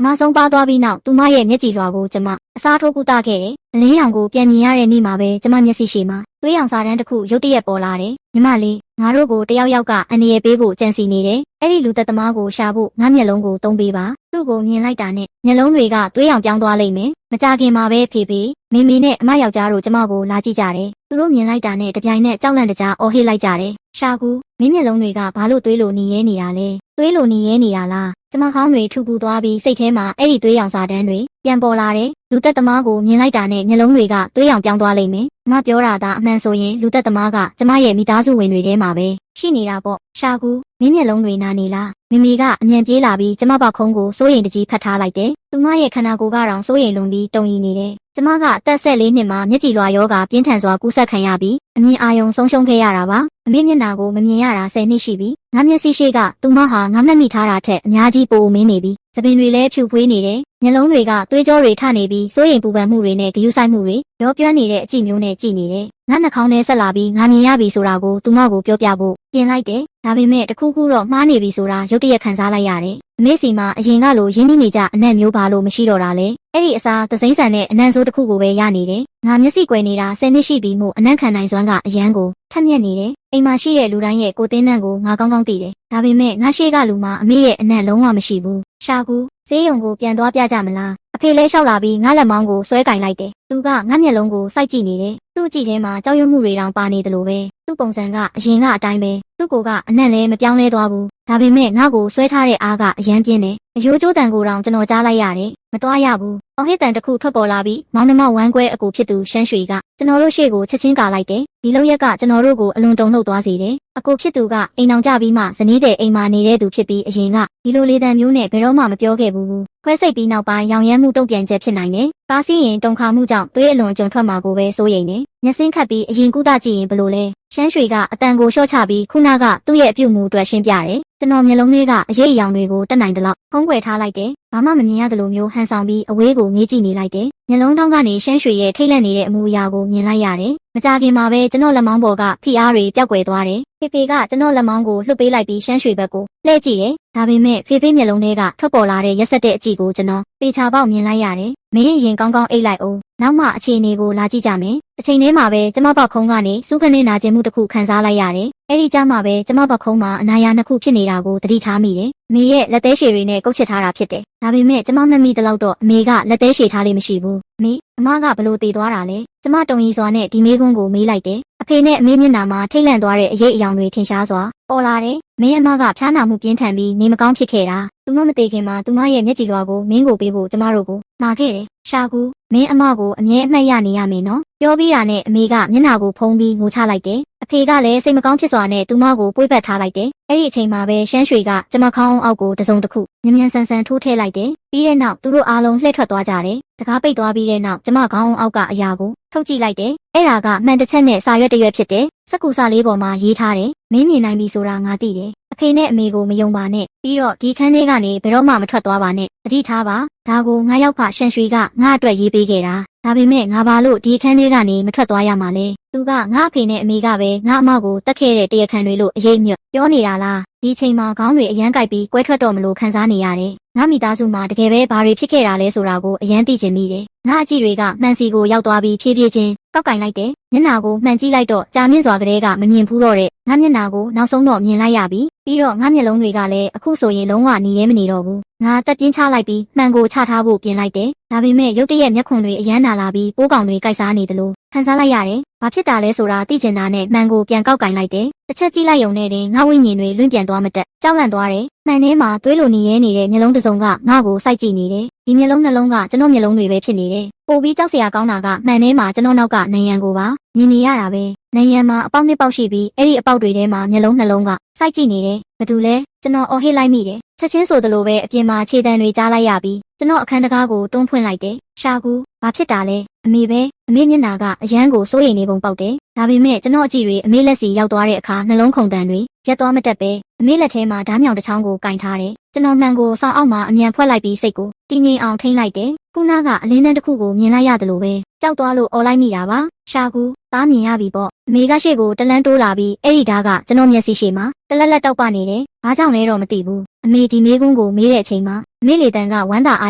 အမဆုံးပါသွားပြီးနောက်သူမရဲ့မျက်ကြည်လွှာကိုကျမအစားထိုးကုသခဲ့တယ်။အလင်းရောင်ကိုပြန်မြင်ရတဲ့နေ့မှာပဲကျမမျက်စိရှိမှာသွေးရောင်စာတန်းတစ်ခုရုတ်တရက်ပေါ်လာတယ်။ညီမလေးငါတို့ကိုတယောက်ယောက်ကအန္တရာယ်ပေးဖို့ကြံစီနေတယ်။အဲ့ဒီလူသက်သမားကိုရှာဖို့ငါမျက်လုံးကိုသုံးပေးပါ။သူ့ကိုမြင်လိုက်တာနဲ့မျက်လုံးတွေကသွေးရောင်ပြောင်းသွားလိမ့်မယ်။မကြခင်မှာပဲဖေဖေမေမေနဲ့အမယောက်ျားတို့ကျမကိုလာကြည့်ကြတယ်။သူတို့မြင်လိုက်တာနဲ့တပြိုင်နက်ကြောက်လန့်တကြားအော်ဟစ်လိုက်ကြတယ်။ရှာကူမင်းမျက်လုံးတွေကဘာလို့သွေးလိုနေရဲနေတာလဲ။သွေးလိုနေရဲနေတာလား။ကျမခေါင်းတွေထူပူသွားပြီးစိတ်ထဲမှာအဲ့ဒီသွေးရောင်စာတန်းတွေပြန်ပေါ်လာတယ်။လူသက်သမားကိုမြင်လိုက်တာနဲ့မျက်လုံးတွေကသွေးရောင်ပြောင်းသွားလိမ့်မယ်။ကျမပြောတာဒါအမှန်ဆိုရင်လူသက်သမားကကျမရဲ့မိသားစုဝင်တွေထဲမှာပဲရှိနေတာပေါ့။ရှာကူမင်းမျက်လုံးတွေနာနေလား။မိမိကအမြန်ပြေးလာပြီးကျမပေါက်ခုံးကိုစိုးရိမ်တကြီးဖတ်ထားလိုက်တယ်။သူမရဲ့ခန္ဓာကိုယ်ကတော့စိုးရိမ်လွန်ပြီးတုန်ရီနေတယ်။ကျမကအသက်14နှစ်မှာမျက်ကြည်လွှာရောဂါပြင်းထန်စွာကူးစက်ခံရပြီးအမြင်အာရုံဆုံးရှုံးခဲ့ရတာပါ။အမေမျက်နှာကိုမမြင်ရတာ10နှစ်ရှိပြီ။ငါမျက်စိရှိကသူမဟာငါမှတ်မိထားတာထက်အများကြီးပိုမင်းနေပြီ။သပင်တွေလည်းဖြူဖွေးနေတယ်။မျက်လုံးတွေကသွေးကြောတွေထနေပြီးစိုးရိမ်ပူပန်မှုတွေနဲ့ဂရုစိုက်မှုတွေရောပြွမ်းနေတဲ့အကြည့်မျိုးနဲ့ကြည့်နေတယ်။ငါနှာခေါင်းထဲဆက်လာပြီးငါမြင်ရပြီဆိုတာကိုသူမကိုပြောပြဖို့ပြင်လိုက်တယ်။ဒါပေမဲ့တခုခုတော့မှားနေပြီဆိုတာရုတ်တရက်ခံစားလိုက်ရတယ်။အမေစီမှာအရင်ကလိုရင်းနှီးနေကြအနံ့မျိုးပါလို့မရှိတော့တာလေ။အဲ့ဒီအစားသစိမ့်ဆန်တဲ့အနံ့ဆိုးတစ်ခုကိုပဲရနေတယ်။ငါမျက်စိကွယ်နေတာ10နှစ်ရှိပြီမို့အနံ့ခံနိုင်စွမ်းကအရန်ကိုထက်မြက်နေတယ်။အိမ်မှာရှိတဲ့လူတိုင်းရဲ့ကိုယ်တင်းနှံ့ကိုငါကောင်းကောင်းသိတယ်။ဒါပေမဲ့ငါရှေ့ကလူမှာအမေရဲ့အနံ့လုံးဝမရှိဘူး။ရှာကူဈေးရုံကိုပြန်သွားပြကြမလား။အဖေလဲလျှောက်လာပြီးငါလက်မောင်းကိုဆွဲကင်လိုက်တယ်။သူကငါမျက်လုံးကိုစိုက်ကြည့်နေတယ်။သူ့အကြည့်ထဲမှာကြောက်ရွံ့မှုတွေတောင်ပါနေတယ်လို့ပဲ။သူ့ပုံစံကအရင်ကအတိုင်းပဲ။သူ့ကိုကအနံ့လည်းမပြောင်းလဲသွားဘူး။ဒါပေမဲ့ငါ့ကိုဆွဲထားတဲ့အားကအရန်ပြင်းတယ်။အယိုးကျိုးတန်ကိုတောင်ကျွန်တော်ကြားလိုက်ရတယ်။မသွားရဘူး။အော်ဟစ်တန်တစ်ခုထွက်ပေါ်လာပြီးမောင်နှမဝမ်းကွဲအကူဖြစ်သူရှမ်းရွှေကကျွန်တော်တို့ရှေ့ကိုချက်ချင်းကာလိုက်တယ်။ဒီလောက်ရက်ကကျွန်တော်တို့ကိုအလွန်တုန်လှုပ်သွားစေတယ်။အကူဖြစ်သူကအိမ်အောင်ကြပြီးမှဇနီးတဲ့အိမ်မှာနေတဲ့သူဖြစ်ပြီးအရင်ကဒီလိုလေတံမျိုးနဲ့ဘယ်တော့မှမပြောခဲ့ဘူး။ခွဲစိတ်ပြီးနောက်ပိုင်းရောင်ရမ်းမှုတုံ့ပြန်ချက်ဖြစ်နိုင်တယ်။ကားစီးရင်တုန်ခါမှုကြောင့်သွေးအလွန်အကျွံထွက်မှာကိုပဲစိုးရိမ်နေ။မျက်စင်းခတ်ပြီးအရင်ကုသကြည့်ရင်ဘလို့လဲ။ရှမ်းရွှေကအတန်ကိုလျှော့ချပြီးခုနကသူ့ရဲ့အပြုတ်မှုအတွက်ရှင်းပြတယ်။ကျွန်တော်မျက်လုံးလေးကအရေးအယောင်တွေကိုတက်နိုင်တယ်လို့ဖုံးကွယ်ထားလိုက်တယ်။ဘာမှမမြင်ရသလိုမျိုးဟန်ဆောင်ပြီးအဝေးကိုငေးကြည့်နေလိုက်တယ်။မျက်လုံးထောင်းကနေရှမ်းရွှေရဲ့ထိတ်လန့်နေတဲ့အမူအရာကိုမြင်လိုက်ရတယ်။မကြခင်မှာပဲကျွန်တော်လက်မောင်းပေါ်ကဖိအားတွေပျောက်ကွယ်သွားတယ်။ဖေဖေကကျွန်တော်လက်မောင်းကိုလှုပ်ပေးလိုက်ပြီးရှမ်းရွှေဘက်ကိုလှည့်ကြည့်တယ်။ဒါပေမဲ့ဖေဖေမျက်လုံးထဲကထွက်ပေါ်လာတဲ့ရက်ဆက်တဲ့အကြည့်ကိုကျွန်တော်သေချာပေါက်မြင်လိုက်ရတယ်။မင်းရင်ကောင်းကောင်းအိတ်လိုက်အောင်။နောက်မှအခြေအနေကိုလာကြည့်ကြမယ်။အချိန်ထဲမှာပဲကျမပေါက်ခုံးကနေစူးခနဲ့နာကျင်မှုတစ်ခုခံစားလိုက်ရတယ်။အဲ့ဒီကြားမှာပဲကျမပေါက်ခုံးမှာအနာရနှစ်ခုဖြစ်နေတာကိုသတိထားမိတယ်။အမေရဲ့လက်သေးရှည်တွေနဲ့ကုတ်ချစ်ထားတာဖြစ်တယ်။ဒါပေမဲ့ကျမမှတ်မိတဲ့လောက်တော့အမေကလက်သေးရှည်ထားလေးမရှိဘူး။အမကဘလို့တည်သွားတာလဲ။ကျမတုံရီစွာနဲ့ဒီမေးခွန်းကိုမေးလိုက်တယ်။အဖေနဲ့အမေမျက်နှာမှာထိတ်လန့်သွားတဲ့အရေးအယောင်တွေထင်ရှားစွာပေါ်လာတယ်။မင်းအမကဖျားနာမှုပြင်းထန်ပြီးနေမကောင်းဖြစ်ခဲ့တာ။သူမမတည်ခင်မှာသူမရဲ့မျက်ကြည်လွှာကိုမင်းကိုပေးဖို့ကျမတို့ကိုမှာခဲ့တယ်။ရှာကူမင်းအမကိုအမြဲအမှတ်ရနေရမယ်နော်။ပြောပြီးတာနဲ့အမေကမျက်နှာကိုဖုံးပြီးငိုချလိုက်တယ်။အဖေကလည်းစိတ်မကောင်းဖြစ်စွာနဲ့သူမကိုပွေ့ပတ်ထားလိုက်တယ်။အဲ့ဒီအချိန်မှာပဲရှမ်းရွှေကကျမခေါင်းအောက်ကိုတစုံတစ်ခုမြ мян ဆန်ဆန်ထိုးထည့်လိုက်တယ်။ပြီးတဲ့နောက်သူတို့အားလုံးလှည့်ထွက်သွားကြတယ်။တကားပိတ်သွားပြီးတဲ့နောက်ကျမခေါင်းအောက်ကအရာကိုထုတ်ကြည့်လိုက်တယ်။အဲ့ဒါကမှန်တစ်ချက်နဲ့စာရွက်တစ်ရွက်ဖြစ်တယ်။စက္ကူစာလေးပေါ်မှာရေးထားတယ်။မင်းမြင်နိုင်ပြီဆိုတာငါသိတယ်။အဖေနဲ့အမေကိုမယုံပါနဲ့ပြီးတော့ဒီခန်းထဲကနေဘယ်တော့မှမထွက်သွားပါနဲ့သတိထားပါဒါကိုငါရောက်ဖရှန်ရွှေကငါအတွက်ရေးပေးခဲ့တာဒါပေမဲ့ငါဘာလို့ဒီခန်းထဲကနေမထွက်သွားရမှာလဲသူကငါအဖေနဲ့အမေကပဲငါအမကိုတတ်ခဲ့တဲ့တရားခံတွေလို့အရေးမြတ်ပြောနေတာလားဒီချိန်မှာခေါင်းတွေအရန်ကြိုက်ပြီးကွဲထွက်တော့မလို့ခံစားနေရတယ်ငါမိသားစုမှာတကယ်ပဲဘာတွေဖြစ်ခဲ့တာလဲဆိုတာကိုအရန်သိချင်မိတယ်ငါအကြည့်တွေကမှန်စီကိုရောက်သွားပြီးဖြည်းဖြည်းချင်းကောက်ကင်လိုက်တယ်မျက်နှာကိုမှန်ကြည့်လိုက်တော့ကြာမြင့်စွာကလေးကမမြင်ဘူးတော့တဲ့ငါမျက်နှာကိုနောက်ဆုံးတော့မြင်လိုက်ရပြီပြီးတော့ငါမျက်လုံးတွေကလည်းအခုဆိုရင်လုံးဝหนีရဲမနေတော့ဘူးငါတက်ပြင်းချလိုက်ပြီးမှန်ကိုချထားဖို့ပြင်လိုက်တယ်ဒါပေမဲ့ရုတ်တရက်မျက်ခွန်တွေအရန်နာလာပြီးပိုးကောင်တွေကြိုက်စားနေတယ်လို့ခံစားလိုက်ရတယ်ဘာဖြစ်တာလဲဆိုတာသိချင်တာနဲ့မှန်ကိုပြန်ကောက်ကင်လိုက်တယ်တစ်ချက်ကြည့်လိုက်ုံနဲ့တင်ငါဝိညာဉ်တွေလွင့်ပြန်သွားမတက်ကြောက်လန့်သွားတယ်မှန်ထဲမှာသွေးလိုနေရဲနေတဲ့မျက်လုံးတစ်စုံကငါ့ကိုစိုက်ကြည့်နေတယ်ဒီမျက်လုံးနှလုံးကကျွန်တော်မျက်လုံးတွေပဲဖြစ်နေတယ်ပိုပြီးကြောက်စရာကောင်းတာကမှန်ထဲမှာကျွန်တော်နောက်ကနယံကိုပါမြင်နေရတာပဲနယံမှာအပေါက်နှစ်ပေါက်ရှိပြီးအဲ့ဒီအပေါက်တွေထဲမှာမျက်လုံးနှလုံးကစိုက်ကြည့်နေတယ်ဘာတူလဲကျွန်တော်အော်ဟစ်လိုက်မိတယ်ချက်ချင်းဆိုသလိုပဲအပြင်မှာခြေတံတွေကြားလိုက်ရပြီးကျွန်တော်အခန်းတကားကိုတွန်းဖွင့်လိုက်တယ်ရှာကူဘာဖြစ်တာလဲအမေပဲအမေမျက်နှာကအရန်ကိုစိုးရိမ်နေပုံပေါက်တယ်ဒါပေမဲ့ကျွန်တော်အကြည့်တွေအမေလက်စီရောက်သွားတဲ့အခါနှလုံးခုန်တန်တွေရက်သွားမတက်ပဲအမေလက်ထဲမှာဓားမြောင်တစ်ချောင်းကိုကင်ထားတယ်ကျွန်တော်မှန်ကိုဆောင်းအောက်မှာအမြန်ဖွက်လိုက်ပြီးစိတ်ကိုတည်ငြိမ်အောင်ထိန်းလိုက်တယ်ခုနကအလင်းတန်းတစ်ခုကိုမြင်လိုက်ရတယ်လို့ပဲကြောက်သွားလို့អော်လိုက်မိတာပါရှာကူသားမြင်ရပြီပေါ့ အမေကရှေ့ကိုတလန်းတိုးလာပြီးအဲ့ဒီဓာတ်ကကျွန်တော်မျက်စိရှေ့မှာတလက်လက်တောက်ပနေတယ်။ဘာကြောင့်လဲတော့မသိဘူး။အမေဒီမေးခွန်းကိုမေးတဲ့အချိန်မှာအမေလေတန်ကဝမ်းသာအာ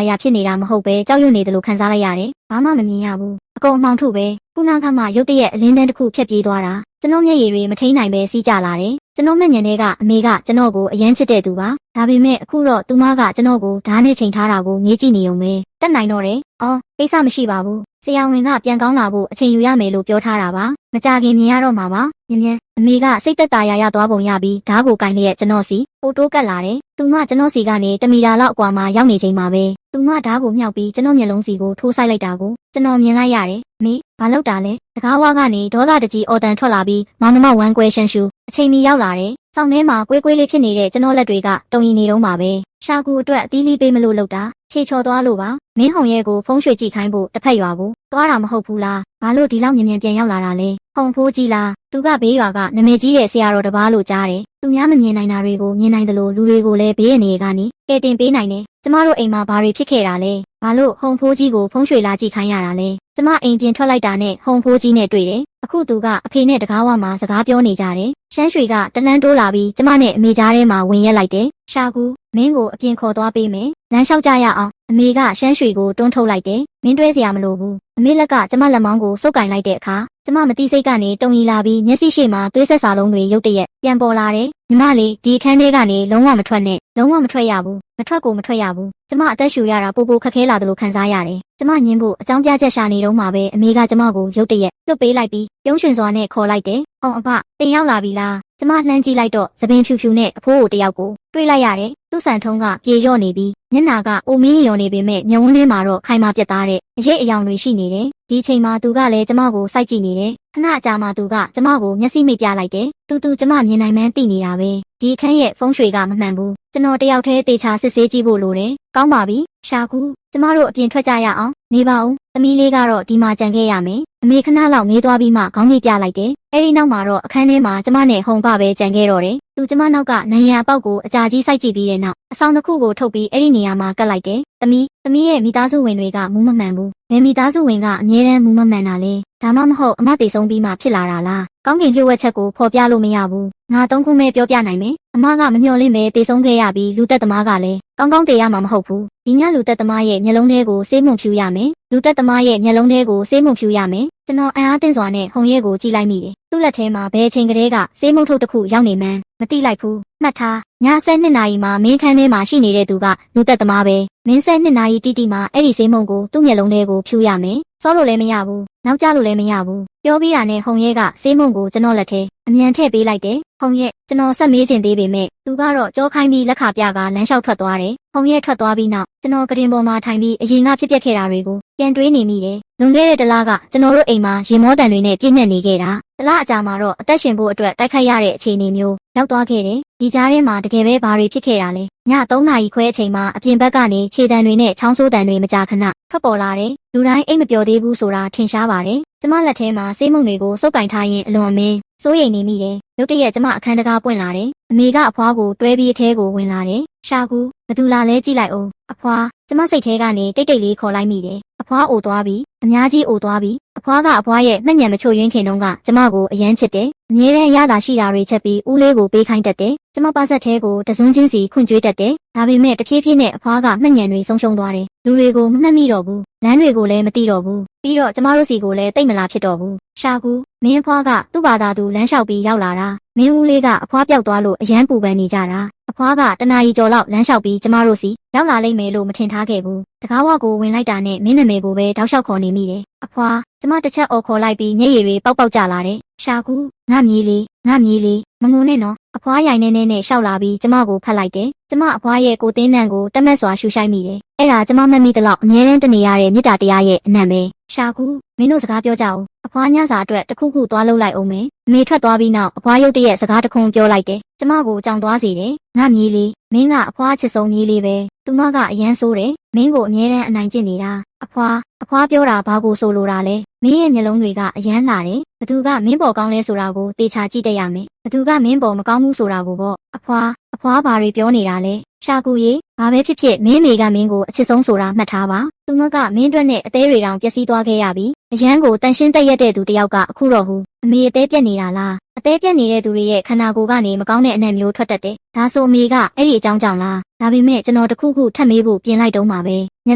းရဖြစ်နေတာမဟုတ်ပဲကြောက်ရွံ့နေတယ်လို့ခံစားလိုက်ရတယ်။ဘာမှမမြင်ရဘူး။အကုန်အမှောင်ထုပဲ။ခုနကမှရုတ်တရက်အလင်းတန်းတစ်ခုဖြတ်ပြေးသွားတာ။ကျွန်တော်မျက်ရည်တွေမထိန်နိုင်ပဲစီးကြလာတယ်။ကျွန်တော်မျက်ညံထဲကအမေကကျွန်တော်ကိုအယမ်းချစ်တဲ့သူပါ။ဒါပေမဲ့အခုတော့သူမကကျွန်တော်ကိုဓာတ်နဲ့ချိန်ထားတာကိုငေးကြည့်နေုံပဲ။တက်နိုင်တော့တယ်။အော်ကိစ္စမရှိပါဘူး။ဆရာဝန်ကပြန်ကောင်းလာဖို့အချိန်ယူရမယ်လို့ပြောထားတာပါ။မကြခင်မြင်ရတော့မှာပါ။မြင်အမေကစိတ်သက်သာရသွားပုံရပြီးဓာတ်ကိုကင်လျက်ကျွန်တော်စီပိုတိုးကတ်လာတယ်။သူမကျွန်တော်စီကနေ1 မီတာလောက်အကွာမှာရောက်နေချိန်မှာပဲသူမဓာတ်ကိုမြှောက်ပြီးကျွန်တော်မျက်လုံးစီကိုထိုးဆိုင်လိုက်တာကိုကျွန်တော်မြင်လိုက်ရတယ်။မေဘာလုပ်တာလဲ။တကားဝါကနေဒေါသတကြီးအော်တန်ထွက်လာပြီးမောင်နှမဝမ်းကွဲရှန်ရှူအချိန်မီရောက်လာတယ်။စောင်းထဲမှာကွေးကွေးလေးဖြစ်နေတဲ့ကျွန်တော်လက်တွေကတုံရင်နေတော့မှာပဲ။ရှာကူအတွက်အသီးလေးပေးမလို့လုပ်တာခြေချော်သွားလို့ပါ။မင်းဟုံရဲကိုဖုံးရွှေကြည့်ခိုင်းဖို့တစ်ဖက်ရွာကိုသွားတာမဟုတ်ဘူးလား။ဘာလို့ဒီလောက်မြင်ပြန်ရောက်လာတာလဲ။ဟုံဖိုးကြီးလား။သူကဘေးရွာကနမေကြီးတဲ့ဆရာတော်တစ်ပါးလို့ကြားတယ်။သူများမမြင်နိုင်တာတွေကိုမြင်နိုင်တယ်လို့လူတွေကိုလည်းဘေးအနေကနေကဲတင်ပေးနိုင်တယ်။ကျမတို့အိမ်မှာဘာတွေဖြစ်ခဲ့တာလဲ။ဘာလို့ဟုံဖိုးကြီးကိုဖုံးရွှေလာကြည့်ခိုင်းရတာလဲ။ကျမအိမ်ပြင်ထွက်လိုက်တာနဲ့ဟုံဖိုးကြီးနဲ့တွေ့တယ်။အခုသူကအဖေနဲ့တကားဝမှာစကားပြောနေကြတယ်။ရှမ်းရွှေကတလန်းတိုးလာပြီးကျမနဲ့အမေကြားထဲမှာဝင်ရက်လိုက်တယ်။ရှာကူမင်းကိုအပြင်ခေါ်သွားပေးမယ်။လမ်းလျှောက်ကြရအောင်အမေကရှမ်းရွှေကိုတွန်းထုတ်လိုက်တယ်။မင်းတွဲစရာမလိုဘူး။အမေလက်ကကျမလက်မောင်းကိုစုပ်ကင်လိုက်တဲ့အခါကျမမတိစိတ်ကနေတုံရီလာပြီးမျက်စိရှိမှသွေးဆက်စာလုံးတွေရုတ်တရက်ပြန်ပေါ်လာတယ်။ညီမလေးဒီအခန်းထဲကနေလုံးဝမထွက်နဲ့လုံးဝမထွက်ရဘူး။မထွက်ကိုမထွက်ရဘူး။ကျမအသက်ရှူရတာပိုခက်ခဲလာတယ်လို့ခံစားရတယ်။ကျမညင်းဖို့အကြောင်းပြချက်ရှာနေတော့မှပဲအမေကကျမကိုရုတ်တရက်လွတ်ပေးလိုက်ပြီးပြုံးရွှင်စွာနဲ့ခေါ်လိုက်တယ်။အောင်အဖတင်ရောက်လာပြီလား။ကျမလှမ်းကြည့်လိုက်တော့သပင်ဖြူဖြူနဲ့အဖိုးကိုတယောက်ကိုတွေ့လိုက်ရတယ်။သူ့ဆန်ထုံးကပြေလျော့နေပြီးမျက်နာကအိုမင်းရော်နေပေမဲ့မျက်ဝန်းထဲမှာတော့ခိုင်မာပြတ်သားတဲ့အရေးအယောင်တွေရှိနေတယ်။ဒီချိန်မှာသူကလည်းကျမကိုစိုက်ကြည့်နေတယ်။ခဏအကြာမှသူကကျမကိုမျက်စိမိတ်ပြလိုက်တယ်။သူကျမမြင်နိုင်မှန်းသိနေတာပဲ။ဒီအခန်းရဲ့ဖုံးရွှေကမမှန်ဘူး။ကျွန်တော်တယောက်တည်းတေချာစစ်ဆေးကြည့်ဖို့လိုတယ်။ကောင်းပါပြီ။ရှာကူကျမတို့အပြင်ထွက်ကြရအောင်။နေပါဦး။သမီးလေးကတော့ဒီမှာကြံခဲ့ရမယ်။အမေခဏလောက်နေသွားပြီးမှခေါင်းကြီးပြလိုက်တယ်။အဲဒီနောက်မှာတော့အခန်းထဲမှာကျမနဲ့ဟုံပပဲကြံခဲ့တော့တယ်။သူကျမနောက်ကနိုင်ရန်အပေါက်ကိုအကြာကြီးစိုက်ကြည့်ပြီးတဲ့နောက်အဆောင်တစ်ခုကိုထုတ်ပြီးအဲ့ဒီနေရာမှာကတ်လိုက်တယ်။သမီးရဲ့မိသားစုဝင်တွေကမူးမမှန်ဘူး။ဘယ်မိသားစုဝင်ကအမြဲတမ်းမူးမမှန်တာလဲ။ဒါမှမဟုတ်အမတည်ဆုံးပြီးမှဖြစ်လာတာလား။ကောင်းကင်လျှို့ဝှက်ချက်ကိုဖော်ပြလို့မရဘူး။ငါ3ခုမဲ့ပြောပြနိုင်မယ်။အမကမမျှော်လင့်ပဲတည်ဆုံးခဲ့ရပြီးလူသက်သမားကလည်းကောင်းတည်ရမှာမဟုတ်ဘူး။ဒီညလူသက်သမားရဲ့မျက်လုံးထဲကိုဆေးမှုန်ဖြူရမယ်။လူသက်သမားရဲ့မျက်လုံးထဲကိုဆေးမှုန်ဖြူရမယ်။ကျွန်တော်အံ့အားသင့်စွာနဲ့ဟုံရဲကိုကြည့်လိုက်မိတယ်။သူ့လက်ထဲမှာဘယ်အချိန်ကလေးကဆေးမှုန်ထုတ်တစ်ခုရောက်နေမှန်းမသိလိုက်ဘူး။မှတ်ထားည7နာရီမှာမင်းခန်းထဲမှာရှိနေတဲ့သူကလူသက်သမားပဲ။မင်း7နာရီတိမှာအဲ့ဒီဆေးမှုန်ကိုသူ့မျက်လုံးထဲကိုဖြူရမယ်။စောလို့လည်းမရဘူး။နောက်ကျလို့လည်းမရဘူး။ပြောပြီးတာနဲ့ဟုံရဲကဆေးမှုန်ကိုကျွန်တော်လက်ထဲအမြန်ထည့်ပေးလိုက်တယ်။ဟုံရဲကျွန်တော်ဆက်မေးချင်သေးပေမဲ့သူကတော့ကြောခိုင်းပြီးလက်ခပြကလမ်းလျှောက်ထွက်သွားတယ်။ဟုံရဲထွက်သွားပြီးနောက်ကျွန်တော်ကတင်ပေါ်မှာထိုင်ပြီးအရင်ကဖြစ်ပျက်ခဲ့တာတွေကိုပြန်တွေးနေမိတယ်။လွန်ခဲ့တဲ့တစ်လကကျွန်တော်တို့အိမ်မှာရေမောတန်တွေနဲ့ပြည့်ညက်နေခဲ့တာ။တစ်လအကြာမှာတော့အသက်ရှင်ဖို့အတွက်တိုက်ခိုက်ရတဲ့အခြေအနေမျိုးရောက်သွားခဲ့တယ်။ဒီကြားထဲမှာတကယ်ပဲဘာတွေဖြစ်ခဲ့တာလဲ။ည3 နာရီခွဲအချိန်မှာအပြင်ဘက်ကနေခြေတံတွေနဲ့ချောင်းဆိုးတံတွေမကြာခဏထွက်ပေါ်လာတယ်။လူတိုင်းအိမ်မပျော်သေးဘူးဆိုတာထင်ရှားပါတယ်။ကျမလက်ထဲမှာဆေးမှုန်တွေကိုစုပ်ကင်ထားရင်အလွန်အမင်းစိုးရိမ်နေမိတယ်။ရုတ်တရက်ကျမအခန်းတကားပွင့်လာတယ်။အမေကအဖွားကိုတွဲပြီးအထဲကိုဝင်လာတယ်။ရှာကူဘသူလာလဲကြည့်လိုက်အောင်။အဖွားကျမစိတ်ထဲကနေတိတ်လေးခေါ်လိုက်မိတယ်။အဖွားအိုသွားပြီ။အများကြီးအိုသွားပြီ။အဖွားကအဖွားရဲ့မှတ်ဉာဏ်မချို့ယွင်းခင်တုန်းကကျမကိုအယမ်းချစ်တယ်။အမြဲတမ်းရတာရှိတာတွေချက်ပြီးဦးလေးကိုပေးခိုင်းတတ်တယ်။ကျမပါဆက်ထဲကိုတစွန်းချင်းစီခွန့်ကြွေးတတ်တယ်။ဒါပေမဲ့တဖြည်းဖြည်းနဲ့အဖွားကမှတ်ဉာဏ်တွေဆုံးရှုံးသွားတယ်။လူတွေကိုမမှတ်မိတော့ဘူး။လမ်းတွေကိုလည်းမသိတော့ဘူး။ပြီးတော့ကျမတို့စီကိုလည်းတိတ်မလာဖြစ်တော့ဘူး။ရှာကူမင်းအဖွားကသူ့ဘာသာသူလမ်းလျှောက်ပြီးရောက်လာတာ။မင်းဦးလေးကအဖွားပြောက်သွားလို့အယမ်းပူပန်နေကြတာ။အဖွားကတနာရီကျော်လောက်လမ်းလျှောက်ပြီးကျမတို့စီရောက်လာလိမ့်မယ်လို့မထင်ထားခဲ့ဘူး။တကားဝကိုဝင်လိုက်တာနဲ့မင်းနာမည်ကိုပဲတောက်လျှောက်ခေါ်နေမိတယ်။အဖွားကျမတစ်ချက်အော်ခေါ်လိုက်ပြီးမျက်ရည်တွေပေါက်ကျလာတယ်။ရှာကူငါမြေးလေးမငုံနဲ့နော်။အဖွားရိုင်နေနဲ့ရှောက်လာပြီးကျမကိုဖတ်လိုက်တယ်။ကျမအဖွားရဲ့ကိုတင်းနံကိုတက်မက်စွာရှူရှိုက်မိတယ်။အဲ့ဒါကျမမှတ်မိသလောက်အမြဲတမ်းတနေရတဲ့မေတ္တာတရားရဲ့အနံ့ပဲ။ရှာကူမင်းတို့စကားပြောကြအောင်။အဖွားညစာအတွက်တခုခုသွားလုပ်လိုက်အောင်မယ်။အမေထွက်သွားပြီးနောက်အဖွားရုတ်တရက်စကားတခွန်းပြောလိုက်တယ်။ကျမကိုကြောင်သွားစေတယ်။ငါမြေးလေးမင်းကအဖွားချစ်ဆုံးမြေးလေးပဲ။သူမကအယမ်းဆိုးတယ်။မင်းကိုအမြဲတမ်းအနိုင်ကျင့်နေတာ။အဖွားပြောတာဘာကိုဆိုလိုတာလဲ။မင်းရဲ့မျက်လုံးတွေကအယမ်းလာတယ်။ဘသူကမင်းပေါ်ကောင်းလဲဆိုတာကိုတေချာကြည့်တတ်ရမယ်။ဘသူကမင်းပေါ်မကောင်းဘူးဆိုတာကိုပေါ့။အဖွားဘာတွေပြောနေတာလဲ ရှာကူရေဘာပဲဖြစ်ဖြစ်မင်းမေကမင်းကိုအချစ်ဆုံးဆိုတာမှတ်ထားပါသူမကမင်းအတွက်နဲ့အသေးတွေတောင်ပျက်စီးသွားခဲ့ရပြီအရန်ကိုတန်ရှင်းတက်ရက်တဲ့သူတယောက်ကအခုတော့ဟူအမေအသေးပြက်နေတာလားအသေးပြက်နေတဲ့သူတွေရဲ့ခန္ဓာကိုယ်ကနေမကောင်းတဲ့အနံ့မျိုးထွက်တတ်တယ်ဒါဆိုအမေကအဲ့ဒီအကြောင်းကြောင့်လားဒါပေမဲ့ကျွန်တော်တခုခုထပ်မေးဖို့ပြင်လိုက်တော့မှာပဲမျက်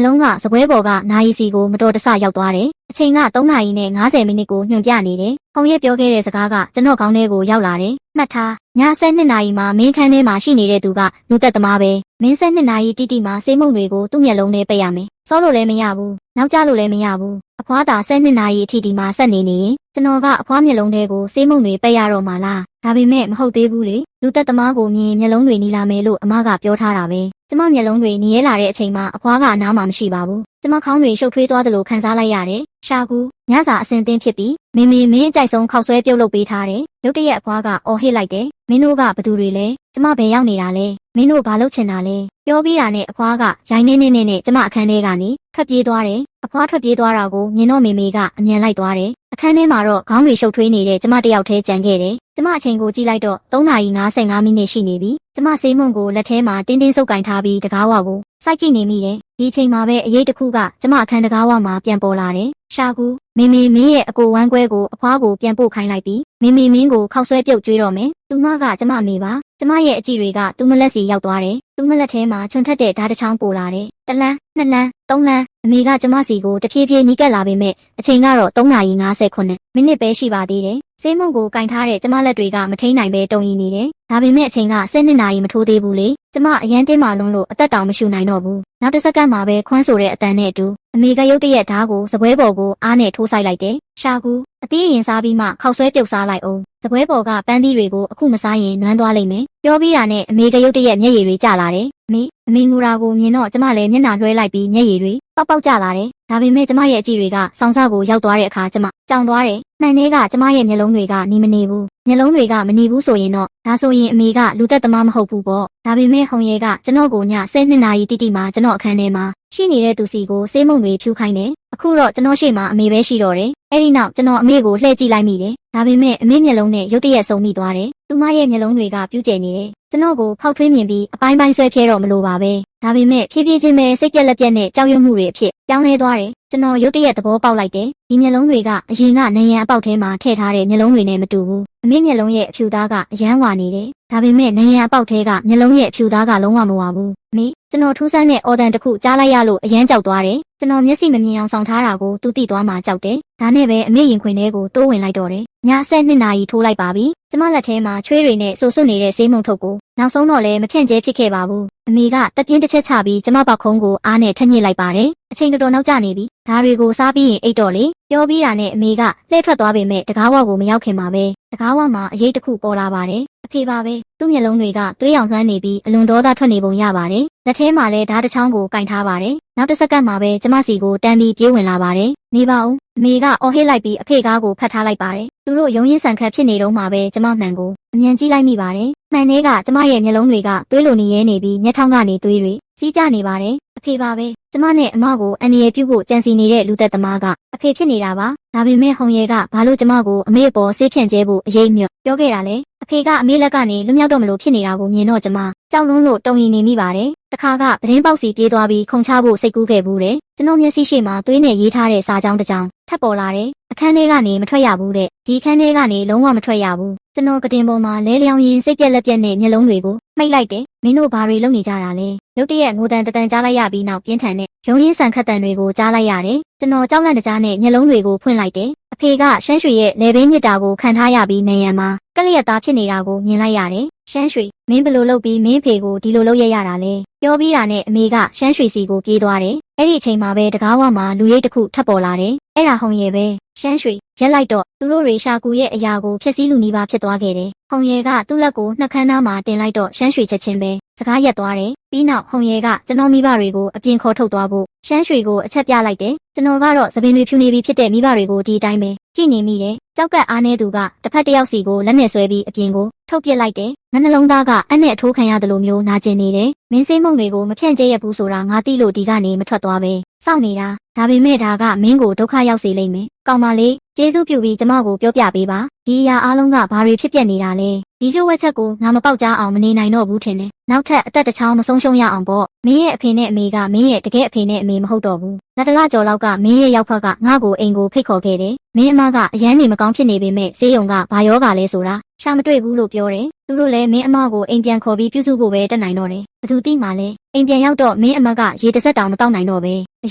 လုံးကစပွဲပေါ်ကနာယီစီကိုမတော်တဆရောက်သွားတယ်အချိန်က3နာရီနဲ့50မိနစ်ကိုညွှန်ပြနေတယ်။ဖုံရက်ပြောခဲ့တဲ့စကားကကျွန်တော်ခေါင်းထဲကိုရောက်လာတယ်။မှတ်ထားည7နာရီမှာမင်းခန်းထဲမှာရှိနေတဲ့သူကလူသက်သမားပဲ။မင်း7နာရီတိတိမှာစေးမုံတွေကိုသူ့မျက်လုံးထဲပိတ်ရမယ်။စောလို့လည်းမရဘူး။နောက်ကျလို့လည်းမရဘူး။အဖွားသာ7နာရီအထိဒီမှာဆက်နေရင်ကျွန်တော်ကအဖွားမျက်လုံးထဲကိုစေးမုံတွေပိတ်ရတော့မှာလား။ဒါပေမဲ့မဟုတ်သေးဘူးလေ။လူသက်သမားကိုမြင်မျက်လုံးတွေနီလာမယ်လို့အမကပြောထားတာပဲ။ကျမမျက်လုံးတွေနီးရဲလာတဲ့အချိန်မှာအဖွားကအနားမှာမရှိပါဘူး။ကျမခေါင်းတွေရှုပ်ထွေးသွားသလိုခံစားလိုက်ရတယ်။ရှာကူညစာအစင်သင်းဖြစ်ပြီးမင်းမင်းအကြိုက်ဆုံးခောက်ဆွဲပြုတ်လုပ်ပေးထားတယ်။ရုတ်တရက်အဖွားကအော်ဟစ်လိုက်တယ်။မင်းတို့ကဘသူတွေလဲ။ကျမဘယ်ရောက်နေတာလဲ။မင်းတို့ဘာလုပ်ချင်တာလဲ။ပြောပြီးတာနဲ့အဖွားကရိုင်းနေနဲ့ကျမအခန်းထဲကနေထွက်ပြေးသွားတယ်။အဖွားထွက်ပြေးသွားတာကိုမြင်တော့မေကအမြန်လိုက်သွားတယ်။အခန်းထဲမှာတော့ခေါင်းတွေရှုပ်ထွေးနေတဲ့ကျမတယောက်တည်းကြံခဲ့တယ်။ကျမအချိန်ကိုကြည့်လိုက်တော့3:55မိနစ်ရှိနေပြီ။ကျမစေးမုံကိုလက်ထဲမှာတင်းဆုပ်ကင်ထားပြီးတကားဝကိုစိုက်ကြည့်နေမိတယ်။ဒီအချိန်မှာပဲအရေးတစ်ခုကကျမအခန်းတကားဝမှာပြန်ပေါ်လာတယ်။ရှာကူမင်းရဲ့အကိုဝမ်းကွဲကိုအဖွားကိုပြန်ပို့ခိုင်းလိုက်ပြီးမင်းကိုခောက်ဆွဲပြုတ်ကျွေးတော့မယ်။သူမကကျမမေပါ။ကျမရဲ့အကြည့်တွေကသူ့မလက်စီရောက်သွားတယ်။သူ့မလက်ထဲမှာချွန်ထက်တဲ့ဓာတ်တစ်ချောင်းပိုလာတယ်။1လမ်း2လမ်း3လမ်းအမေကကျမစီကိုတဖြည်းဖြည်းနီးကပ်လာပေမဲ့အချိန်ကတော့3:59မိနစ်ပဲရှိပါသေးတယ်။စေးမုံကိုကင်ထားတဲ့ကျမလက်တွေကမထိန်နိုင်ပဲတုံရီနေတယ်။ဒါပေမဲ့အချိန်က7နာရီမထိုးသေးဘူးလေ။ကျမအရန်တင်းမာလုံးလို့အသက်တောင်မရှူနိုင်တော့ဘူး။နောက်တစ်စက္ကန့်မှာပဲခွန်းဆိုတဲ့အတန်နဲ့အတူအမေကရုတ်တရက်ဓာတ်ကိုစပွဲပေါ်ကိုအားနဲ့ထိုးဆိုင်လိုက်တယ်။ရှာကူအသီးရင်စားပြီးမှခောက်ဆွဲပြုတ်စားလိုက်အောင်စပွဲပေါ်ကပန်းသီးတွေကိုအခုမစားရင်နွမ်းသွားလိမ့်မယ်။ပြောပြီးတာနဲ့အမေကရုတ်တရက်မျက်ရည်တွေကျလာတယ်။အမေငူရာကိုမြင်တော့ကျမလည်းမျက်နှာလွှဲလိုက်ပြီးမျက်ရည်တွေပေါက်ကျလာတယ်။ဒါပေမဲ့ကျမရဲ့အကြည့်တွေကဆောင်းစားကိုရောက်သွားတဲ့အခါကျမကြောင်သွားတယ်။မှန်သေးကကျမရဲ့မျက်လုံးတွေကနီးမနေဘူး။မျက်လုံးတွေကမနီးဘူးဆိုရင်တော့ဒါဆိုရင်အမေကလူသက်သမားမဟုတ်ဘူးပေါ့။ဒါပေမဲ့ဟုံရဲကကျွန်တော်ကိုည7နာရီတိတိမှာကျွန်တော်အခန်းထဲမှာရှိနေတဲ့သူစီကိုစေးမုံတွေဖြူခိုင်းတယ်။အခုတော့ကျွန်တော်ရှေ့မှာအမေပဲရှိတော့တယ်။အဲ့ဒီနောက်ကျွန်တော်အမေကိုလှည့်ကြည့်လိုက်မိတယ်။ဒါပေမဲ့အမေမျက်လုံးနဲ့ရုတ်တရက်ဆုံမိသွားတယ်။သူမရဲ့မျက်လုံးတွေကပြူးကျယ်နေတယ်။ကျွန်တော်ကိုဖောက်ထွေးမြင်ပြီးအပိုင်းပိုင်းဆွဲဖြဲတော့မလိုပါပဲ။ဒါပေမဲ့ဖြည်းဖြည်းချင်းပဲစိတ်ပြက်လက်ပြက်နဲ့ကြောက်ရွံ့မှုတွေအဖြစ်ပြောင်းလဲသွားတယ်။ကျွန်တော်ရုတ်တရက်သဘောပေါက်လိုက်တယ်။ဒီမျက်လုံးတွေကအရင်ကနယံအပေါက်ထဲမှာထည့်ထားတဲ့မျက်လုံးတွေနဲ့မတူဘူး။အမေမျက်လုံးရဲ့အဖြူသားကအရန်ဝါနေတယ်။ဒါပေမဲ့နယံအပေါက်ထဲကမျက်လုံးရဲ့အဖြူသားကလုံးဝမဝါဘူး။ကျွန်တော်ထူးဆန်းတဲ့အော်ဒန်တစ်ခုကြားလိုက်ရလို့အရန်ကြောက်သွားတယ်။ကျွန်တော်မျက်စိမမြင်အောင်ဆောင်ထားတာကိုသူသိသွားမှကြောက်တယ်။ဒါနဲ့ပဲအမေရင်ခွင်ထဲကိုတိုးဝင်လိုက်တော့တယ်။ည7နာရီထိုးလိုက်ပါပြီ။ကျမလက်ထဲမှာချွေးတွေနဲ့ဆူဆွနေတဲ့ဆေးမုံထုတ်ကိုနောက်ဆုံးတော့လည်းမဖြန့်ကျဲဖြစ်ခဲ့ပါဘူး။အမေကတပြင်းတစ်ချက်ချပြီးကျမပေါက်ခုံးကိုအားနဲ့ထက်ညစ်လိုက်ပါတယ်။အချိန်တော်တော်နောက်ကျနေပြီ။ဒါတွေကိုစားပြီးရင်အိတ်တော့လေပြောပြီးတာနဲ့အမေကလှည့်ထွက်သွားပေမဲ့တကားဝကိုမရောက်ခင်မှာပဲတကားဝမှာအရေးတစ်ခုပေါ်လာပါတယ်။အဖေပါပဲသူ့မျက်လုံးတွေကသွေးရောင်လွှမ်းနေပြီးအလွန်ဒေါသထွက်နေပုံရပါတယ်။လက်ထဲမှာလည်းဓာတ်တစ်ချောင်းကိုကင်ထားပါတယ်။နောက်တစ်စက္ကန့်မှာပဲကျမစီကိုတန်းပြီးပြေးဝင်လာပါတယ်။နေပါဦးအမေကအော်ဟစ်လိုက်ပြီးအဖေကားကိုဖတ်ထားလိုက်ပါတယ်။သူတို့ရုံရင်းဆန်ခတ်ဖြစ်နေတော့မှပဲကျမမှန်ကိုအမြန်ကြီးလိုက်မိပါတယ်။မှန်သေးကကျမရဲ့မျက်လုံးတွေကသွေးလိုနေရဲနေပြီးမျက်ထောင်ကနေသွေးတွေစီးကျနေပါတယ်။အဖေပါပဲကျမနဲ့အမကိုအန်ဒီရဲ့ပြုတ်ဖို့ကြံစီနေတဲ့လူသက်သမားကအဖေဖြစ်နေတာပါ။ဒါပေမဲ့ဟုံရဲကဘာလို့ကျမကိုအမေအပေါ်ဆေးဖြန့်ကျဲဖို့အရေးမြတ်ပြောခဲ့တာလဲ။အဖေကအမေလက်ကနေလွတ်မြောက်တော့မလို့ဖြစ်နေတာကိုမြင်တော့ကျမကြောက်လွန်းလို့တုံရင်နေမိပါတယ်။တခါကပတင်းပေါက်စီပြေးသွားပြီးခုန်ချဖို့စိတ်ကူးခဲ့ဘူးတဲ့။ကျွန်တော်မျက်စိရှိမှသွေးနဲ့ရေးထားတဲ့စာကြောင်းတစ်ကြောင်းထပ်ပေါ်လာတယ်။အခန်းထဲကနေမထွက်ရဘူးတဲ့။ဒီအခန်းထဲကနေလုံးဝမထွက်ရဘူး။ကျွန်တော်ကတင်ပေါ်မှာလဲလျောင်းရင်းစိတ်ပြက်လက်ပြက်နဲ့မျက်လုံးတွေကိုမှိတ်လိုက်တယ်။မင်းတို့ဘာတွေလုပ်နေကြတာလဲ။ရုတ်တရက်ငိုတန်တန်ကြားလိုက်ရပြီးနောက်ပြင်းထန်တဲ့ရုံရင်းဆန်ခတ်တန်တွေကိုကြားလိုက်ရတယ်။ကျွန်တော်ကြောက်လန့်တကြားနဲ့မျက်လုံးတွေကိုဖွင့်လိုက်တယ်။အဖေကရှမ်းရွှေရဲ့လေဘင်းမြစ်တာကိုခံထားရပြီးနေရန်မှာကလျက်သားဖြစ်နေတာကိုမြင်လိုက်ရတယ်။ရှမ်းရွှေမင်းဘလို့လုပ်ပြီးမင်းဖေကိုဒီလိုလုပ်ရတာလဲပြောပြီးတာနဲ့အမေကရှမ်းရွှေစီကိုပြေးသွားတယ်။အဲ့ဒီအချိန်မှာပဲတကားဝမှာလူရိတ်တစ်ခုထပ်ပေါ်လာတယ်။အဲ့ဒါဟုံရဲပဲရှမ်းရွှေရက်လိုက်တော့သူတို့တွေရှာကူရဲ့အရာကိုဖျက်ဆီးလူနီးပါးဖြစ်သွားခဲ့တယ်။ဟုံရဲကသူ့လက်ကိုနှက်ခမ်းသားမှာတင်လိုက်တော့ရှမ်းရွှေချက်ချင်းပဲစကားရက်သွားတယ်။ပြီးနောက်ဟုံရဲကကျွန်တော်မိဘတွေကိုအပြင်ခေါ်ထုတ်သွားဖို့ရှမ်းရွှေကိုအချက်ပြလိုက်တယ်။ကျွန်တော်ကတော့သပင်တွေဖြူနေပြီဖြစ်တဲ့မိဘတွေကိုဒီအတိုင်းပဲကြည့်နေမိတယ်။ကြောက်ကအားနေသူကတစ်ဖက်တစ်ယောက်စီကိုလက်နဲ့ဆွဲပြီးအပြင်ကိုထုတ်ပစ်လိုက်တယ်။နှလုံးသားကအနဲ့အထိုးခံရတယ်လို့မျိုးနာကျင်နေတယ်။မင်းစိမ့်မုံတွေကိုမဖြန့်ကျဲရဘူးဆိုတာငါသိလို့ဒီကနေမထွက်သွားပဲစောင့်နေတာ။ဒါပေမဲ့ဒါကမင်းကိုဒုက္ခရောက်စေလိမ့်မယ်။ကောင်းပါလေကျေးဇူးပြုပြီးကျမကိုပြောပြပေးပါ။ဒီအရာအားလုံးကဘာတွေဖြစ်ပျက်နေတာလဲ။ ဒီလိုဝက်ချက်ကိုငါမပေါက်ကြားအောင်မနေနိုင်တော့ဘူးထင်တယ်နောက်ထပ်အသက်တစ်ချောင်းမဆုံးရှုံးရအောင်ပေါ့မင်းရဲ့အဖေနဲ့အမေကမင်းရဲ့တကယ်အဖေနဲ့အမေမဟုတ်တော့ဘူးလက်တလကျော်လောက်ကမင်းရဲ့ရောက်ဖက်ကငါ့ကိုအိမ်ကိုဖိတ်ခေါ်ခဲ့တယ်မင်းအမကအရန်နေမကောင်းဖြစ်နေပေမဲ့ဈေးရုံကဘာယောဂါလဲဆိုတာရှာမတွေ့ဘူးလို့ပြောတယ်သူတို့လည်းမင်းအမကိုအိမ်ပြန်ခေါ်ပြီးပြုစုဖို့ပဲတက်နိုင်တော့တယ်ဘသူသိမှလဲအိမ်ပြန်ရောက်တော့မင်းအမကရေတစ်စက်တောင်မတောက်နိုင်တော့ပဲအ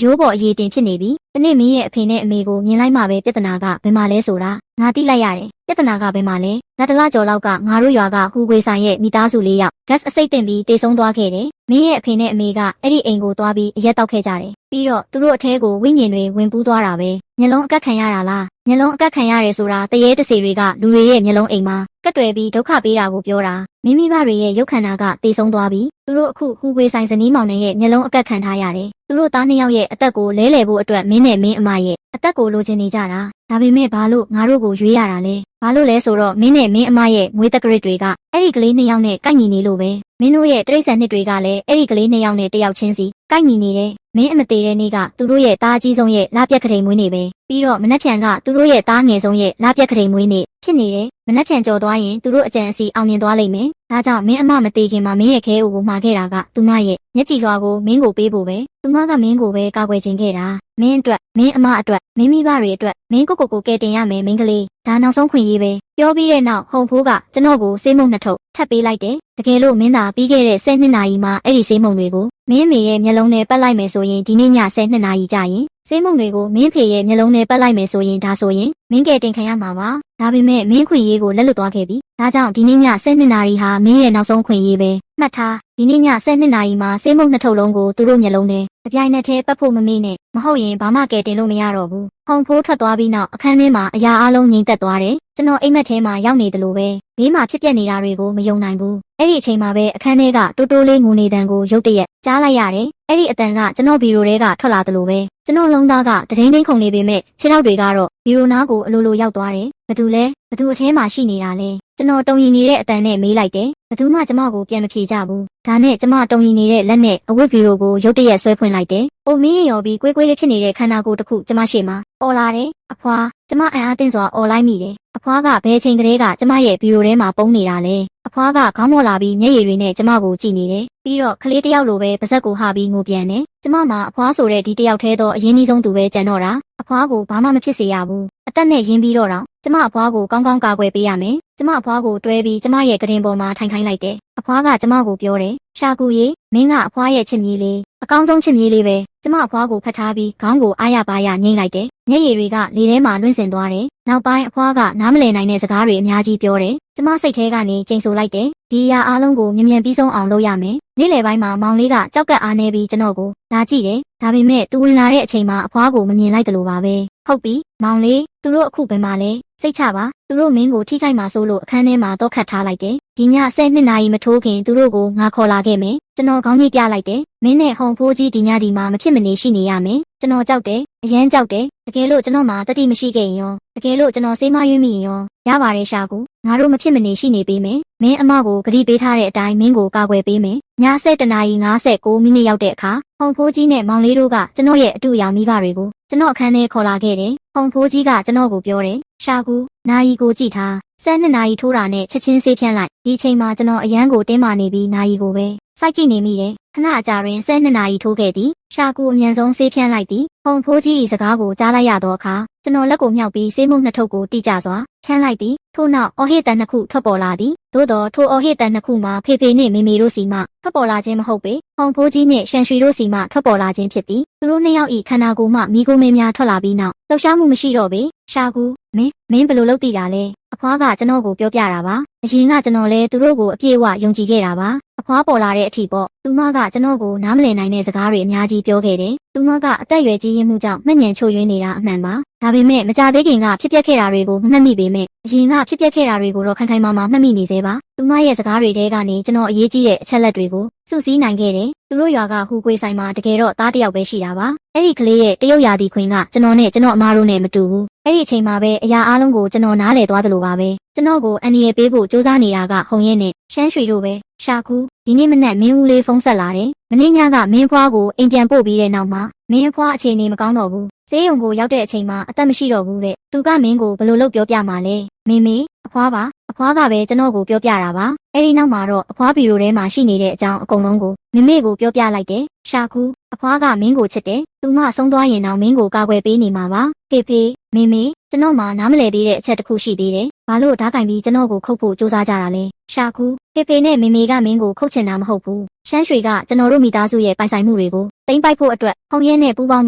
ယိုးပေါ်အရေးတင်ဖြစ်နေပြီဒီနေ့မင်းရဲ့အဖေနဲ့အမေကိုမြင်လိုက်မှပဲပြဿနာကဘယ်မှာလဲဆိုတာငါသိလိုက်ရတယ်ပြဿနာကဘယ်မှာလဲလက်တလကျော်လောက်ကငါတို့ရွာကဟူခွေဆိုင်ရဲ့မိသားစု၄ယောက်ဂက်စ်အစိတ်တင်ပြီးတေဆုံးသွားခဲ့တယ်မင်းရဲ့အဖေနဲ့အမေကအဲ့ဒီအိမ်ကိုသွားပြီးအရက်တောက်ခဲ့ကြတယ်ပြီးတော့သူတို့အထဲကိုဝိညာဉ်တွေဝင်ပူးသွားတာပဲမျက်လုံးအကက်ခံရတာလားမျက်လုံးအကက်ခံရတယ်ဆိုတာတရေတစေတွေကလူတွေရဲ့မျက်လုံးအိမ်မှာကတ်တွယ်ပြီးဒုက္ခပေးတာကိုပြောတာမိမိဘတွေရဲ့ရုပ်ခန္ဓာကတေဆုံးသွားပြီးသူတို့အခုဟူခွေဆိုင်ဇနီးမောင်နှံရဲ့မျက်လုံးအကက်ခံထားရတယ်သူတို့သားနှစ်ယောက်ရဲ့အသက်ကိုလဲလှယ်ဖို့အတွက်မင်းနဲ့မင်းအမရဲ့အသက်ကိုလိုချင်နေကြတာဒါပေမဲ့ဘာလို့ငါတို့ကိုရွေးရတာလဲဘာလို့လဲဆိုတော့မင်းနဲ့မင်းအမရဲ့မွေးတက်ကရစ်တွေကအဲ့ဒီကလေးနှစ်ယောက်နဲ့ကိုက်ညီနေလို့ပဲမင်းတို့ရဲ့တိရစ္ဆာန်နှစ်တွေကလည်းအဲ့ဒီကလေးနှစ်ယောက်နဲ့တယောက်ချင်းစီကိုက်ညီနေတယ်မင်းအမသေးတဲ့နေ့ကသူတို့ရဲ့သားအကြီးဆုံးရဲ့လပြက်ကလေးမွေးနေပဲပြီးတော့မနှက်ဖြန်ကသူတို့ရဲ့သားငယ်ဆုံးရဲ့လပြက်ကလေးမွေးနေဖြစ်နေတယ်မနှက်ဖြန်ကြော်သွားရင်သူတို့အကြံအစီအောင်မြင်သွားလိမ့်မယ်ဒါကြောင့်မင်းအမမသေးခင်မှာမင်းရဲ့ခဲအိုကိုမှာခဲ့တာကသူမရဲ့မျက်ကြည်လွှာကိုမင်းကိုပေးဖို့ပဲသူမကမင်းကိုပဲကာကွယ်ခြင်းခဲ့တာမင်းအတွက်မင်းအမအတွက်မင်းမိဘတွေအတွက်မင်းကိုကယ်တင်ရမယ်မင်းကလေးဒါနောက်ဆုံးခွင့်ရေးပဲပြောပြီးတဲ့နောက်ဟုံဖိုးကကျွန်တော်ကိုဆေးမုံနှစ်ထုပ်ထပ်ပေးလိုက်တယ်တကယ်လို့မင်းသာပြီးခဲ့တဲ့12နာရီမှအဲ့ဒီဆေးမုံတွေကိုမင်းမေရဲ့မျက်လုံးနဲ့ပတ်လိုက်မယ်ဆိုရင်ဒီနေ့ည12နာရီကြာရင်ဆေးမုံတွေကိုမင်းဖေရဲ့မျက်လုံးနဲ့ပတ်လိုက်မယ်ဆိုရင်ဒါဆိုရင်မင်းကယ်တင်ခံရမှာပါဒါပေမဲ့မင်းခွင့်ရေးကိုလက်လွတ်သွားခဲ့ပြီဒါကြောင့်ဒီနေ့ည12နာရီဟာမင်းရဲ့နောက်ဆုံးခွင့်ရေးပဲမှတ်ထားဒီနေ့ည12နာရီမှာဆေးမုံနှစ်ထုပ်လုံးကိုသူတို့မျက်လုံးနဲ့အပြိုင်နက်တည်းပတ်ဖို့မမေ့နဲ့မဟုတ်ရင်ဘာမှကယ်တင်လို့မရတော့ဘူးဟုံဖိုးထွက်သွားပြီးနောက်အခန်းထဲမှာအရာအလုံးငြိမ်သက်သွားတယ်ကျွန်တော်အိမ်မက်ထဲမှာရောက်နေတယ်လို့ပဲဘေးမှာဖြစ်ပျက်နေတာတွေကိုမယုံနိုင်ဘူးအဲ့ဒီအချိန်မှာပဲအခန်းထဲကတိုးတိုးလေးငိုနေတန်ကိုရုတ်တရက်ကြားလိုက်ရတယ်အဲ့ဒီအတန်ကကျွန်တော်ဘီရိုထဲကထွက်လာတယ်လို့ပဲကျွန်တော်လုံးသားကတဒိန်းဒိန်းခုန်နေပေမဲ့ခြေထောက်တွေကတော့ဘီရိုနားကိုအလိုလိုရောက်သွားတယ်ဘသူလဲဘသူအထဲမှာရှိနေတာလဲကျွန်တော်တုံရင်နေတဲ့အတန်နဲ့မေးလိုက်တယ်ဘသူမှကျမကိုပြန်မဖြေကြဘူးဒါနဲ့ကျမတုံရင်နေတဲ့လက်နဲ့အဝတ်ဘီရိုကိုရုတ်တရက်ဆွဲဖွင့်လိုက်တယ်အိုမင်းရော်ပြီးကွေးကွေးလေးဖြစ်နေတဲ့ခန္ဓာကိုယ်တစ်ခုကျမရှေ့မှာអော်လာတယ်အဖွာကျမအံ့အားသင့်စွာអော်လိုက်မိတယ်အဖွားကဘယ်ချိန်ကလေးကကျမရဲ့ဘီရိုထဲမှာပုံနေတာလဲအဖွားကခေါင်းမော်လာပြီးမျက်ရည်တွေနဲ့ကျမကိုကြည့်နေတယ်ပြီးတော့ကလေးတယောက်လိုပဲပါဇက်ကိုဟာပြီးငိုပြန်တယ်ကျမမှာအဖွားဆိုတဲ့ဒီတယောက်တည်းသောအရင်ဆုံးသူပဲကြံတော့တာအဖွားကိုဘာမှမဖြစ်စေရဘူးအသက်နဲ့ရင်းပြီးတော့ကျမအဖွားကိုကောင်းကောင်းကာကွယ်ပေးရမယ်ကျမအဖွားကိုတွဲပြီးကျမရဲ့ကရင်ပေါ်မှာထိုင်ခိုင်းလိုက်တယ်အဖွားကကျမကိုပြောတယ်ရှာကူရေမင်းကအဖွားရဲ့ချစ်မြီးလေးအကောင်းဆုံးချစ်မြီးလေးပဲကျမအဖွားကိုဖတ်ထားပြီးခေါင်းကိုအားရပါရငိမ့်လိုက်တယ်မျက်ရည်တွေကလေထဲမှာလွင့်စင်သွားတယ်နောက်ပိုင်းအဖွားကနားမလည်နိုင်တဲ့စကားတွေအများကြီးပြောတယ်ကျမစိတ်ထဲကနေချိန်ဆလိုက်တယ်ဒီအရာအားလုံးကိုမြန်မြန်ပြီးဆုံးအောင်လုပ်ရမယ်နေ့လယ်ပိုင်းမှာမောင်လေးကကြောက်ကပ်အားနေပြီးကျွန်တော်ကိုလာကြည့်တယ်ဒါပေမဲ့သူဝင်လာတဲ့အချိန်မှာအဖွားကိုမမြင်လိုက်တယ်လို့ပါပဲဟုတ်ပြီမောင်လေးသူတို့အခုဘယ်မှာလဲစိတ်ချပါသူတို့မင်းကိုထိခိုက်မှာစိုးလို့အခန်းထဲမှာတော့ခတ်ထားလိုက်တယ်ဒီည12နာရီမထိုးခင်သူတို့ကိုငါခေါ်လာခဲ့မယ်ကျွန်တော်ခေါင်းကြီးပြလိုက်တယ်မင်းနဲ့ဟုံဖိုးကြီးဒီညဒီမှာမဖြစ်မနေရှိနေရမယ်ကျွန်တော်ကြောက်တယ်အရန်ကြောက်တယ်တကယ်လို့ကျွန်တော်မှာတတိမရှိခဲ့ရင်ရောတကယ်လို့ကျွန်တော်စိတ်မယွင်းမိရင်ရောရပါတယ်ရှာကူငါတို့မဖြစ်မနေရှိနေပေးမယ်မင်းအမကိုဂရုပေးထားတဲ့အတိုင်းမင်းကိုကာကွယ်ပေးမယ်ည7:59မိနစ်ရောက်တဲ့အခါဟုံဖိုးကြီးနဲ့မောင်လေးတို့ကကျွန်တော်ရဲ့အတူအယောင်မိဘတွေကိုကျွန်တော်အခန်းထဲခေါ်လာခဲ့တယ်ဟုံဖိုးကြီးကကျွန်တော်ကိုပြောတယ်ရှာကူနာယီကိုကြည့်ထား12နာရီထိုးတာနဲ့ချက်ချင်းဆေးဖြန်းလိုက်ဒီချိန်မှာကျွန်တော်အရန်ကိုတင်းမာနေပြီးနာယီကိုပဲစိုက်ကြည့်နေမိတယ်ခဏအကြာတွင်12နာရီထိုးခဲ့သည်ရှာကူအမြန်ဆုံးဆေးဖြန်းလိုက်သည်ဟုံဖိုးကြီး၏စကားကိုကြားလိုက်ရသောအခါကျွန်တော်လက်ကိုမြှောက်ပြီးဆေးမှုနှစ်ထုပ်ကိုတိကျစွာဖြန်းလိုက်သည်ထို့နောက်အော်ဟစ်တန်နှစ်ခုထွက်ပေါ်လာသည်သို့သောထိုအော်ဟစ်တန်နှစ်ခုမှာဖေဖေနှင့်မေမေတို့စီမှထွက်ပေါ်လာခြင်းမဟုတ်ပေဟုံဖိုးကြီးနှင့်ရှန်ရွှေတို့စီမှထွက်ပေါ်လာခြင်းဖြစ်သည်သူတို့နှစ်ယောက်၏ခန္ဓာကိုယ်မှမိကိုမင်းများထွက်လာပြီးနောက်လှုပ်ရှားမှုမရှိတော့ပေရှာကူမင်းဘယ်လိုလုပ်တည်တာလဲအဖွားကကျွန်တော်ကိုပြောပြတာပါအရင်ကကျွန်တော်လည်းသူတို့ကိုအပြည့်အဝယုံကြည်ခဲ့တာပါအဖွားပေါ်လာတဲ့အထိပေါ့သူမကကျွန်တော်ကိုနားမလည်နိုင်တဲ့စကားတွေအများကြီးပြောခဲ့တယ်သူမကအသက်အရွယ်ကြီးရင်းမှုကြောင့်မှတ်ဉာဏ်ချို့ယွင်းနေတာအမှန်ပါဒါပေမဲ့မကြသေးခင်ကဖြစ်ပျက်ခဲ့တာတွေကိုမမှတ်မိပေမဲ့အရင်ကဖြစ်ပျက်ခဲ့တာတွေကိုတော့ခိုင်ခိုင်မာမာမှတ်မိနေသေးပါသူမရဲ့စကားတွေထဲကနေကျွန်တော်အရေးကြီးတဲ့အချက်လက်တွေကိုစုစည်းနိုင်ခဲ့တယ်သူတို့ရွာကဟူကွေးဆိုင်မှာတကယ်တော့သားတစ်ယောက်ပဲရှိတာပါအဲ့ဒီကလေးရဲ့တရုတ်ရာသီခွင်ကကျွန်တော်နဲ့ကျွန်တော်အမားတို့နဲ့မတူဘူးအဲ့ဒီအချိန်မှာပဲအရာအားလုံးကိုကျွန်တော်နားလည်သွားသလိုပါပဲကျွန်တော်ကိုအန်ဒီရဲ့ပေးဖို့စူးစမ်းနေတာကဟုံရဲနဲ့ရှမ်းရွှေတို့ပဲရှာကူဒီနေ့မနက်မင်းဦးလေးဖုန်းဆက်လာတယ်မင်းညကမင်းဖွားကိုအိမ်ပြန်ပို့ပြီးတဲ့နောက်မှာမင်းဖွားအခြေအနေမကောင်းတော့ဘူးဆေးရုံကိုရောက်တဲ့အချိန်မှာအသက်မရှိတော့ဘူးတဲ့သူကမင်းကိုဘယ်လိုလုပ်ပြောပြမှာလဲမေမေအဖွားပါအ အဖွားကပဲကျွန်တော်ကိုပြောပြတာပါအဲ့ဒီနောက်မှာတော့အဖွားဘီရိုထဲမှာရှိနေတဲ့အကြောင်းအကုန်လုံးကိုမမေကိုပြောပြလိုက်တယ်ရှာကူအဖွားကမင်းကိုချစ်တယ်သူမဆုံးသွားရင်တော့မင်းကိုကာကွယ်ပေးနေမှာပါဖေဖေမေမေကျွန်တော်မှနားမလည်သေးတဲ့အချက်တစ်ခုရှိသေးတယ်ဘာလို့ဓာတ်ကင်ပြီးကျွန်တော်ကိုခုတ်ဖို့စူးစမ်းကြတာလဲရှာကူဖေဖေနဲ့မေမေကမင်းကိုခုတ်ချင်တာမဟုတ်ဘူးရှမ်းရွှေကကျွန်တော်တို့မိသားစုရဲ့ပိုင်ဆိုင်မှုတွေကိုတိမ့်ပိုက်ဖို့အတွက်ဖုန်ရဲနဲ့ပူးပေါင်း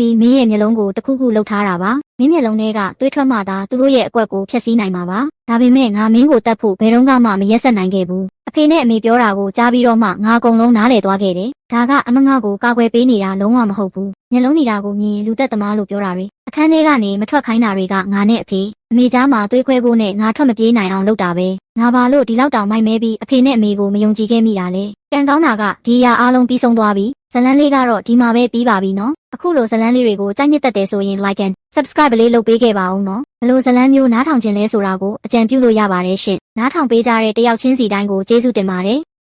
ပြီးမင်းရဲ့မျက်လုံးကိုတစ်ခုခုလှုပ်ထားတာပါမင်းမျက်လုံးထဲကသွေးထွက်မှသာသူတို့ရဲ့အကွက်ကိုဖျက်ဆီးနိုင်မှာပါဒါပေမဲ့ငါမင်းကိုတတ်ဖို့ဘယ်တော့မှမရက်ဆက်နိုင်ခဲ့ဘူးအဖေနဲ့အမေပြောတာကိုကြားပြီးတော့မှငါအကုန်လုံးနားလည်သွားခဲ့တယ်ဒါကအမငါကိုကာကွယ်ပေးနေတာလုံးဝမဟုတ်ဘူးမျက်လုံးနေတာကိုမြင်လူသက်သမားလို့ပြောတာတွေအခန်းထဲကနေမထွက်ခိုင်းတာတွေကငါနဲ့အဖေအမေကြားမှာသွေးခွဲဖို့နဲ့ငါထွက်မပြေးနိုင်အောင်လုပ်တာပဲငါဘာလို့ဒီလောက်တောင်မိုက်မဲပြီးအဖေနဲ့အမေကိုမယုံကြည်ခဲ့မိတာလဲကံကောင်းတာကဒီအရာအားလုံးပြီးဆုံးသွားပြီဇလန်းလေးကတော့ဒီမှာပဲပြီးပါပြီနော်အခုလိုဇလန်းလေးတွေကိုကြိုက်နှစ်သက်တယ်ဆိုရင် like and subscribe လေးလုပ်ပေးခဲ့ပါဦးနော်ဘလို့ဇလန်းမျိုးနားထောင်ခြင်းလဲဆိုတာကိုအကြံပြုလို့ရပါတယ်ရှင်နားထောင်ပေးကြတဲ့တယောက်ချင်းစီတိုင်းကိုကျေးဇူးတင်ပါတယ်